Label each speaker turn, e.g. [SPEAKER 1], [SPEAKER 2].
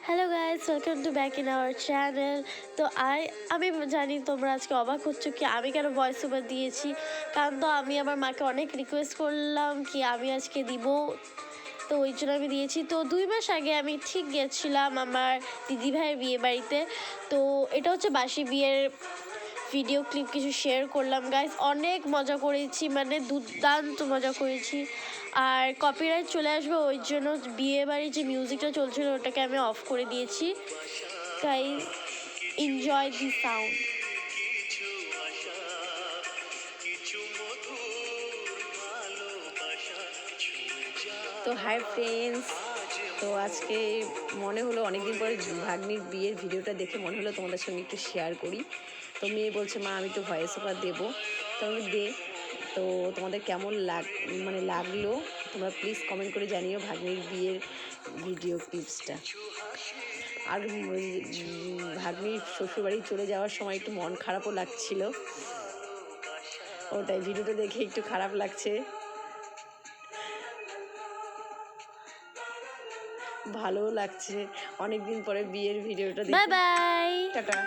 [SPEAKER 1] Hello guys, welcome to back in our channel. তো আমি জানি তোমরা আজকে অবাক হচ্ছ কি আমি কেন ভয়েস ওভার দিয়েছি। কারণ তো আমি আমার মাকে অনেক রিকোয়েস্ট করলাম কি আমি আজকে দিব, তো ওই জন্য আমি দিয়েছি। তো 2 মাস আগে আমি ঠিক গেছিলাম আমার দিদিভাইয়ের বিয়ে বাড়িতে। তো এটা হচ্ছে বাসি বিয়ের ভিডিও ক্লিপ কিছু শেয়ার করলাম গাইস। অনেক মজা করেছি, মানে দুর্দান্ত মজা করেছি। আর কপিরাইট চলে আসবে ওই জন্য বিয়ে বাড়ির যে মিউজিকটা চলছিল ওটাকে আমি অফ করে দিয়েছি। গাইস, এনজয় দি সাউন্ড।
[SPEAKER 2] তো হাই ফ্রেন্ডস, তো আজকে মনে হলো অনেকদিন পরে ভাগ্নির বিয়ের ভিডিওটা দেখে মনে হলো তোমাদের সঙ্গে একটু শেয়ার করি। তো মেয়ে বলছে মা আমি একটু ভয়েস ওভার দেবো, তো আমি দে। তো তোমাদের কেমন লাগলো তোমরা প্লিজ কমেন্ট করে জানিও ভাগ্নির বিয়ের ভিডিও ক্লিপসটা। আর ভাগ্নির শ্বশুরবাড়ি চলে যাওয়ার সময় একটু মন খারাপও লাগছিল, ওটাই ভিডিওটা দেখে একটু খারাপ লাগছে। ভালোও লাগছে অনেকদিন পরে বিয়ের ভিডিওটা দেখে।
[SPEAKER 1] Bye bye.
[SPEAKER 2] টাটা।